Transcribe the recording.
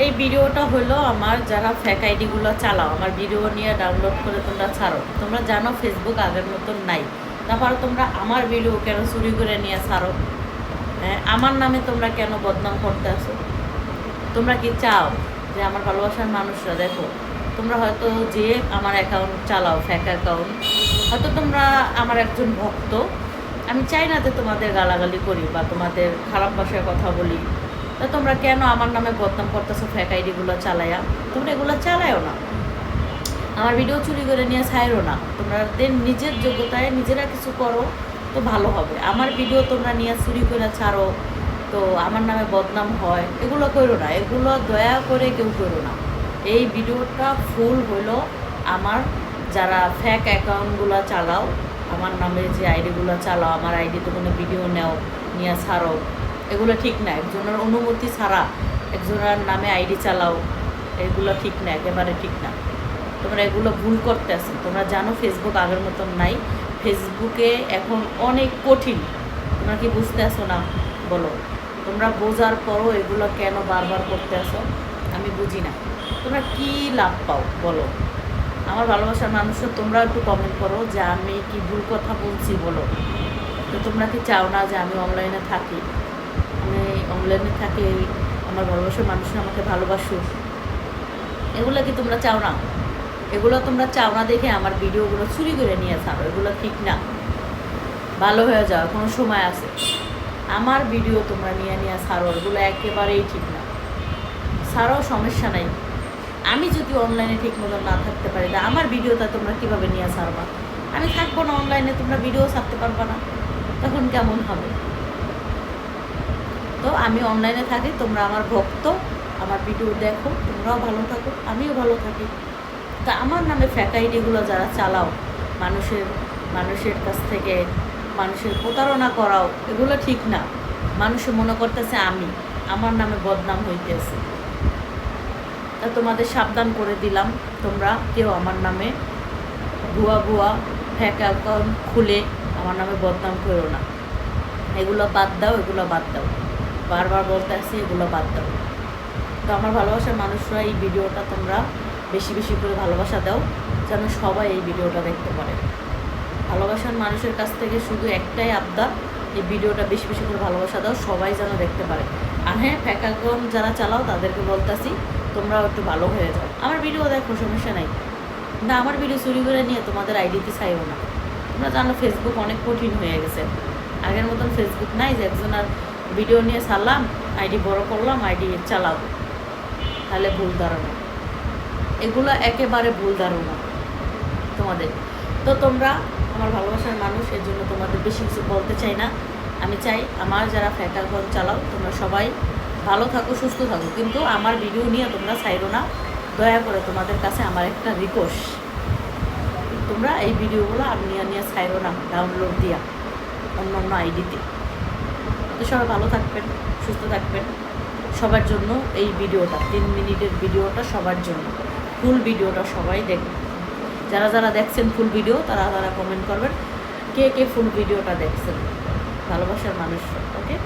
এই ভিডিওটা হলো আমার যারা ফেক আইডিগুলো চালাও, আমার ভিডিও নিয়ে ডাউনলোড করে তোমরা ছাড়ো। তোমরা জানো ফেসবুক আগের মতন নাই, তারপর তোমরা আমার ভিডিও কেন চুরি করে নিয়ে ছাড়ো? হ্যাঁ, আমার নামে তোমরা কেন বদনাম করতে আসো? তোমরা কি চাও যে আমার ভালোবাসার মানুষরা দেখো? তোমরা হয়তো যে আমার অ্যাকাউন্ট চালাও, ফেক অ্যাকাউন্ট, হয়তো তোমরা আমার একজন ভক্ত। আমি চাই না যে তোমাদের গালাগালি করি বা তোমাদের খারাপ ভাষায় কথা বলি। তা তোমরা কেন আমার নামে বদনাম করতেছো ফেক আইডিগুলো চালাইয়া? তোমরা এগুলো চালায়ও না, আমার ভিডিও চুরি করে নিয়ে ছাইরো না। তোমাদের নিজের যোগ্যতায় নিজেরা কিছু করো তো ভালো হবে। আমার ভিডিও তোমরা নিয়ে চুরি করে ছাড়ো, তো আমার নামে বদনাম হয়, এগুলো করো না, এগুলো দয়া করে কেউ করো না। এই ভিডিওটা ফুল হলো আমার যারা ফেক অ্যাকাউন্টগুলো চালাও, আমার নামে যে আইডিগুলো চালাও, আমার আইডিতে কোনো ভিডিও নেও, নিয়ে ছাড়ো, এগুলো ঠিক না। একজনের অনুমতি ছাড়া একজনের নামে আইডি চালাও, এগুলো ঠিক না, একেবারে ঠিক না। তোমরা এগুলো ভুল করতে আসো। তোমরা জানো ফেসবুক আগের মতন নাই, ফেসবুকে এখন অনেক কঠিন। তোমরা কি বুঝতে আসো না বলো? তোমরা বোঝার পরও এগুলো কেন বারবার করতে আসো আমি বুঝি না। তোমরা কি লাভ পাও বলো? আমার ভালোবাসার মানুষরা তোমরা একটু কমেন্ট করো যে আমি কি ভুল কথা বলছি বলো। তো তোমরা কি চাও না যে আমি অনলাইনে থাকি, আমি অনলাইনে থাকি, আমার ভালোবাসার মানুষরা আমাকে ভালোবাসুক? এগুলো কি তোমরা চাও না? এগুলো তোমরা চাও না দেখে আমার ভিডিওগুলো চুরি করে নিয়ে ছাড়ো, এগুলো ঠিক না। ভালো হয়ে যাও, কোনো সময় আছে। আমার ভিডিও তোমরা নিয়ে নিয়ে ছাড়ো, এগুলো একেবারেই ঠিক না। ছাড়ো, সমস্যা নাই। আমি যদি অনলাইনে ঠিক মতো না থাকতে পারি, তা আমার ভিডিওটা তোমরা কীভাবে নিয়ে ছাড়বা? আমি থাকবো না অনলাইনে, তোমরা ভিডিও ছাড়তে পারবা না, তখন কেমন হবে? তো আমি অনলাইনে থাকি, তোমরা আমার ভক্ত, আমার ভিডিও দেখো, তোমরাও ভালো থাকো, আমিও ভালো থাকি। তা আমার নামে ফেক আইডিগুলো যারা চালাও, মানুষের কাছ থেকে মানুষের প্রতারণা করাও, এগুলো ঠিক না। মানুষে মনে করতেছে আমার নামে বদনাম হইতেছে। তা তোমাদের সাবধান করে দিলাম, তোমরা কেউ আমার নামে ভুয়া ফেক অ্যাকাউন্ট খুলে আমার নামে বদনাম করো না। এগুলো বাদ দাও, এগুলো বাদ দাও, বারবার বলতে আসছি এগুলো বাদ দাও। তো আমার ভালোবাসার মানুষরা এই ভিডিওটা তোমরা বেশি বেশি করে ভালোবাসা দাও, যেন সবাই এই ভিডিওটা দেখতে পারে। ভালোবাসার মানুষের কাছ থেকে শুধু একটাই আবদার, এই ভিডিওটা বেশি বেশি করে ভালোবাসা দাও, সবাই যেন দেখতে পারে। আর হ্যাঁ, ফেক অ্যাকাউন্ট যারা চালাও তাদেরকে বলতেছি তোমরাও একটু ভালো হয়ে যাও। আমার ভিডিও দেখো, সমস্যা নাই, না আমার ভিডিও চুরি করে নিয়ে তোমাদের আইডিতে চাইও না। তোমরা জানো ফেসবুক অনেক কঠিন হয়ে গেছে, আগের মতন ফেসবুক নাই যে একজনের ভিডিও নিয়ে ছাড়লাম, আইডি বড় করলাম, আইডি চালাবো, তাহলে ভুল ধারণা। এগুলো একেবারে ভুল ধারণা তোমাদের। তো তোমরা আমার ভালোবাসার মানুষ, এর জন্য তোমাদের বেশি কিছু বলতে চাই না। আমি চাই আমার যারা ফেক অ্যাকাউন্ট চালাও তোমরা সবাই ভালো থাকো, সুস্থ থাকো, কিন্তু আমার ভিডিও নিয়ে তোমরা ছাইরো না। দয়া করে তোমাদের কাছে আমার একটা রিকোয়েস্ট, তোমরা এই ভিডিওগুলো আর নিয়ে ছাইরো না ডাউনলোড দিয়া অন্য আইডিতে। তো সবাই ভালো থাকবেন, সুস্থ থাকবেন। সবার জন্য এই ভিডিওটা 3 মিনিটের ভিডিওটা সবার জন্য, ফুল ভিডিওটা সবাই দেখবেন। যারা দেখছেন ফুল ভিডিও তারা কমেন্ট করবেন কে কে ফুল ভিডিওটা দেখছেন, ভালোবাসার মানুষ। ওকে।